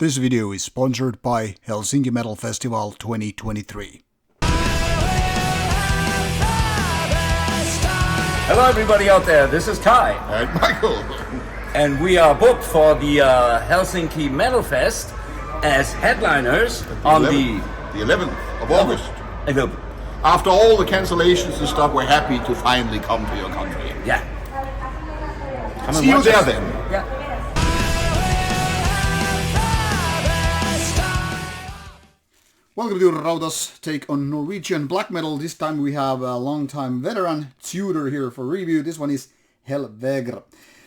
This video is sponsored by Helsinki Metal Festival 2023. Hello everybody out there, this is Kai. And Michael. And we are booked for the Helsinki Metal Fest as headliners on the 11th of August. 11th. After all the cancellations and stuff, we're happy to finally come to your country. Yeah. Come See you watch there us. then. Yeah. Welcome to Rauta's take on Norwegian black metal. This time we have a long-time veteran, Tsjuder, here for review. This one is Helvegr.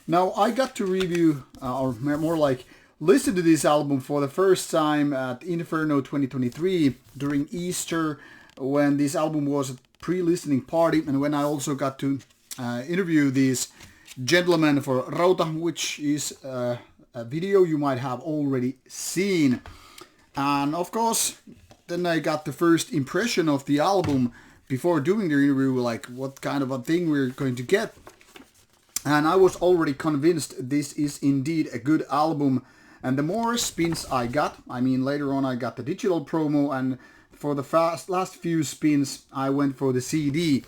Now, I got to review, or more like listen to this album for the first time at Inferno 2023 during Easter, when this album was a pre-listening party, and when I also got to interview these gentlemen for Rauta, which is a video you might have already seen. And of course, then I got the first impression of the album before doing the interview, like what kind of a thing we're going to get. And I was already convinced this is indeed a good album. And the more spins I got, I mean later on I got the digital promo, and for the last few spins I went for the CD.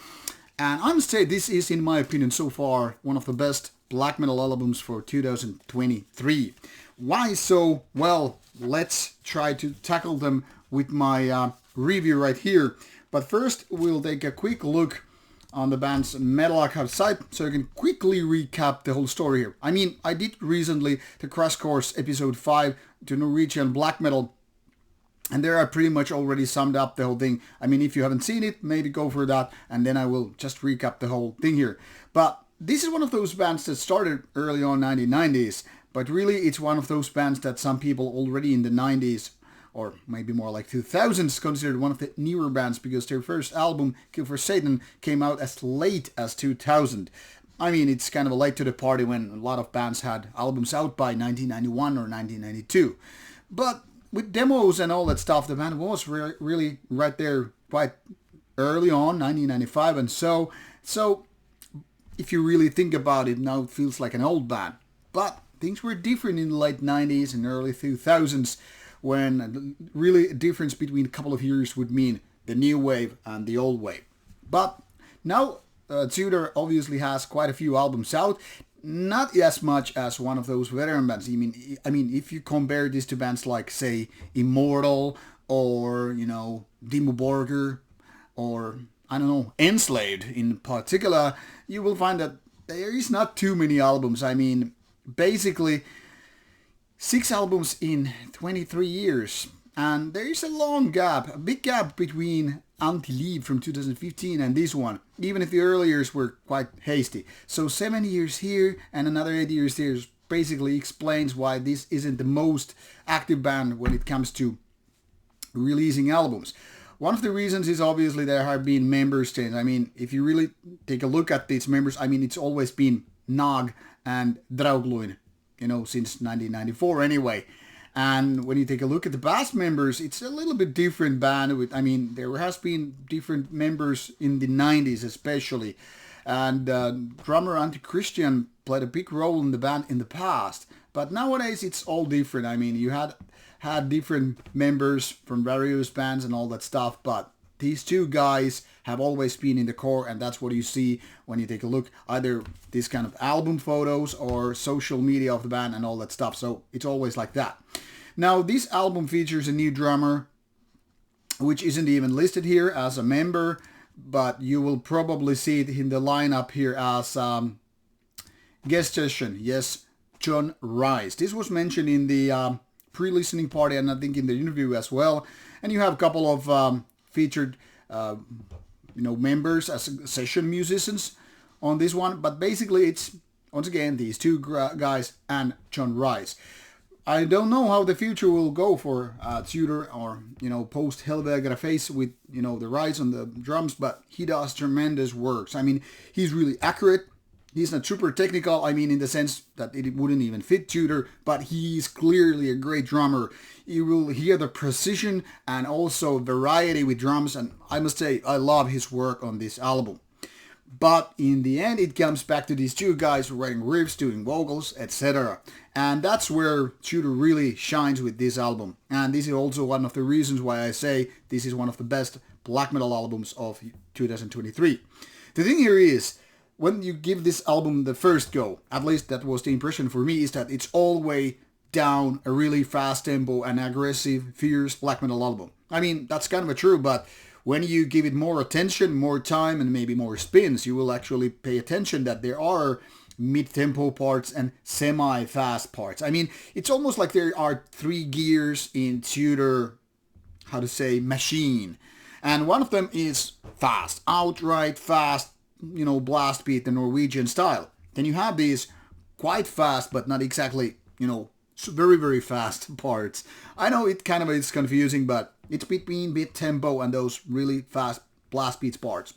And I must say this is, in my opinion so far, one of the best black metal albums for 2023. Why so? Well, let's try to tackle them with my review right here. But first we'll take a quick look on the band's Metal Archive site so you can quickly recap the whole story here. I mean, I did recently the Crash Course episode 5 to Norwegian black metal, and there I pretty much already summed up the whole thing. I mean, if you haven't seen it, maybe go for that, and then I will just recap the whole thing here. But this is one of those bands that started early on 1990s, but really it's one of those bands that some people already in the 90s, or maybe more like 2000s, considered one of the newer bands, because their first album, Kill for Satan, came out as late as 2000. I mean, it's kind of late to the party when a lot of bands had albums out by 1991 or 1992. But with demos and all that stuff, the band was really right there quite early on, 1995, and so if you really think about it, now it feels like an old band. But things were different in the late 90s and early 2000s, when really a difference between a couple of years would mean the new wave and the old wave. But now Tsjuder obviously has quite a few albums out, not as much as one of those veteran bands. I mean, if you compare this to bands like, say, Immortal or, Dimmu Borgir or, I don't know, Enslaved in particular, you will find that there is not too many albums. I mean, basically 6 albums in 23 years, and there is a big gap between Anti-Leave from 2015 and this one, even if the earliers were quite hasty. So 7 years here and another 8 years there basically explains why this isn't the most active band when it comes to releasing albums. One of the reasons is obviously there have been members change. I mean, if you really take a look at these members, I mean, it's always been Nag and Draugluin, since 1994 anyway. And when you take a look at the past members, it's a little bit different band. There has been different members in the 90s especially. And drummer Anti-Christian played a big role in the band in the past. But nowadays it's all different. I mean, you had different members from various bands and all that stuff, but these two guys have always been in the core, and that's what you see when you take a look, either these kind of album photos or social media of the band and all that stuff. So it's always like that. Now, this album features a new drummer, which isn't even listed here as a member, but you will probably see it in the lineup here as guest session. Yes, John Rice. This was mentioned in the pre-listening party, and I think in the interview as well. And you have a couple of featured members as session musicians on this one, but basically it's once again these two guys and John Rice. I don't know how the future will go for Tsjuder or post Helvegr phase with the Rice on the drums, but he does tremendous works. I mean, he's really accurate. He's not super technical, in the sense that it wouldn't even fit Tsjuder, but he's clearly a great drummer. You will hear the precision and also variety with drums, and I must say, I love his work on this album. But in the end, it comes back to these two guys writing riffs, doing vocals, etc. And that's where Tsjuder really shines with this album. And this is also one of the reasons why I say this is one of the best black metal albums of 2023. The thing here is, when you give this album the first go, at least that was the impression for me, is that it's all the way down a really fast tempo and aggressive, fierce black metal album. I mean, that's kind of true, but when you give it more attention, more time, and maybe more spins, you will actually pay attention that there are mid-tempo parts and semi-fast parts. I mean, it's almost like there are 3 gears in Tsjuder, how to say, machine. And one of them is fast, outright fast, blast beat, the Norwegian style. Then you have these quite fast, but not exactly, very, very fast parts. I know it kind of is confusing, but it's between mid-tempo and those really fast blast beats parts.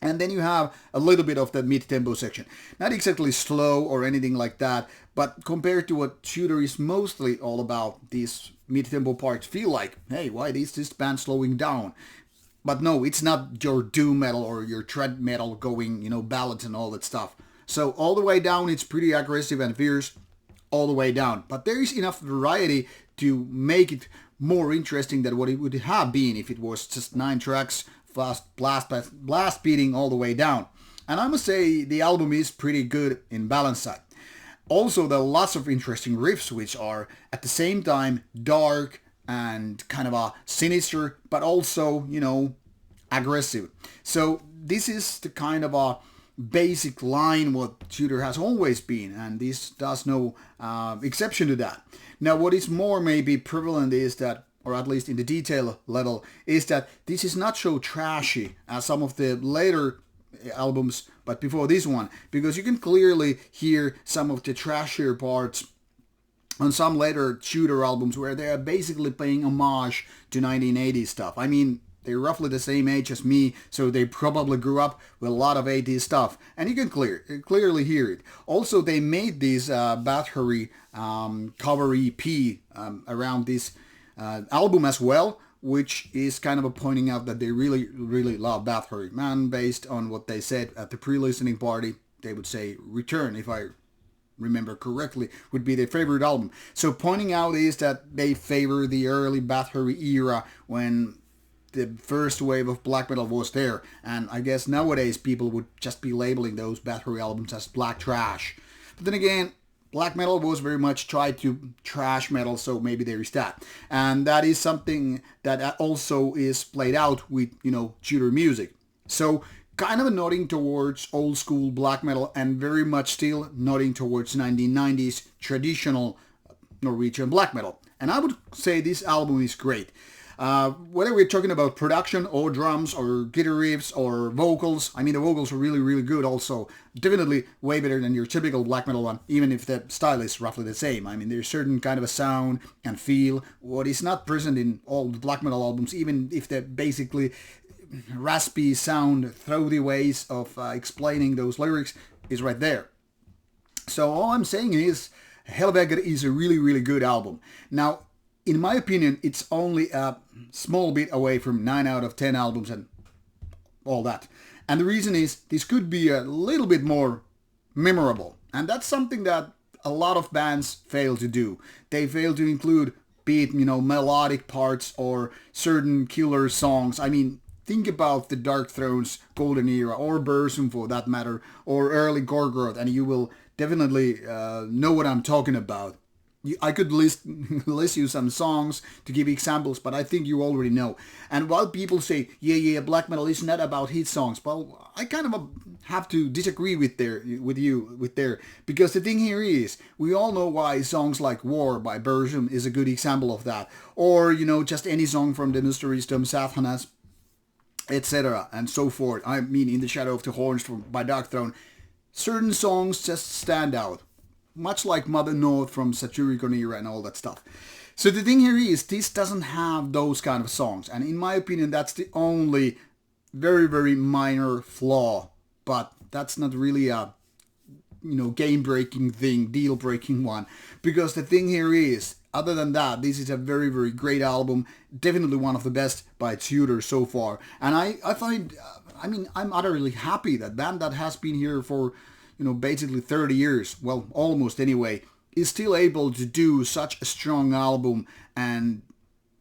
And then you have a little bit of the mid-tempo section. Not exactly slow or anything like that, but compared to what Tsjuder is mostly all about, these mid-tempo parts feel like, hey, why is this band slowing down? But no, it's not your doom metal or your threat metal going, ballads and all that stuff. So all the way down, it's pretty aggressive and fierce all the way down. But there is enough variety to make it more interesting than what it would have been if it was just 9 tracks, fast blast beating all the way down. And I must say the album is pretty good in balance side. Also, there are lots of interesting riffs which are at the same time dark and kind of a sinister, but also, aggressive. So this is the kind of a basic line what Tsjuder has always been, and this does no exception to that. Now, what is more maybe prevalent is that, or at least in the detail level, is that this is not so trashy as some of the later albums, but before this one, because you can clearly hear some of the trashier parts on some later Tsjuder albums where they are basically paying homage to 1980s stuff. I mean, they're roughly the same age as me, so they probably grew up with a lot of 80s stuff, and you can clearly hear it. Also, they made this Bathory cover EP around this album as well, which is kind of a pointing out that they really, really love Bathory. Man, based on what they said at the pre-listening party, they would say Return, if I remember correctly, would be their favorite album. So pointing out is that they favor the early Bathory era when the first wave of black metal was there, and I guess nowadays people would just be labeling those Bathory albums as black trash. But then again, black metal was very much tried to trash metal, so maybe there is that. And that is something that also is played out with, Tsjuder music. So kind of nodding towards old school black metal and very much still nodding towards 1990s traditional Norwegian black metal. And I would say this album is great. Whether we're talking about production or drums or guitar riffs or vocals, I mean the vocals are really, really good also. Definitely way better than your typical black metal one, even if the style is roughly the same. I mean there's certain kind of a sound and feel what is not present in all the black metal albums, even if they're basically raspy sound, throaty ways of explaining those lyrics is right there. So all I'm saying is Helvegr is a really, really good album. Now, in my opinion, it's only a small bit away from 9 out of 10 albums and all that. And the reason is this could be a little bit more memorable. And that's something that a lot of bands fail to do. They fail to include, be it, melodic parts or certain killer songs. I mean, think about the Dark Throne's golden era, or Burzum for that matter, or early Gorgoroth, and you will definitely know what I'm talking about. I could list you some songs to give examples, but I think you already know. And while people say, yeah, black metal is not about hit songs, well, I kind of have to disagree with you there, because the thing here is, we all know why songs like War by Burzum is a good example of that, or just any song from the Mysteristum Sathanas, etc. and so forth. I mean, In the Shadow of the Horns by Dark Throne. Certain songs just stand out. Much like Mother North from Satyricon era and all that stuff. So the thing here is, this doesn't have those kind of songs. And in my opinion, that's the only very, very minor flaw. But that's not really a, game-breaking thing, deal-breaking one. Because the thing here is, other than that, this is a very, very great album. Definitely one of the best by Tsjuder so far. And I find, I'm utterly happy that band that has been here for, basically 30 years, well, almost anyway, is still able to do such a strong album, and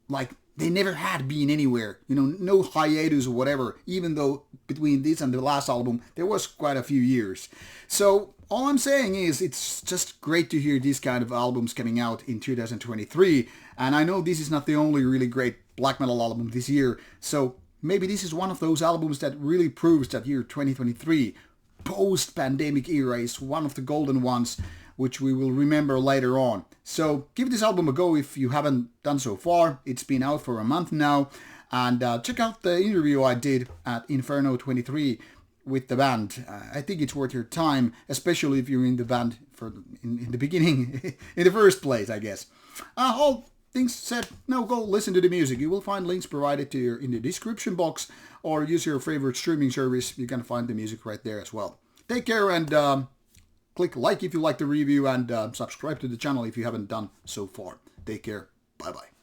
like they never had been anywhere, no hiatus or whatever, even though between this and the last album there was quite a few years. So all I'm saying is it's just great to hear these kind of albums coming out in 2023, and I know this is not the only really great black metal album this year, so maybe this is one of those albums that really proves that year 2023, post-pandemic era, is one of the golden ones which we will remember later on. So give this album a go if you haven't done so far. It's been out for a month now, and check out the interview I did at Inferno 23 with the band. I think it's worth your time, especially if you're in the band in the beginning, in the first place, I guess. All things said, now go listen to the music. You will find links provided to you in the description box, or use your favorite streaming service. You can find the music right there as well. Take care, and click like if you like the review, and subscribe to the channel if you haven't done so far. Take care. Bye-bye.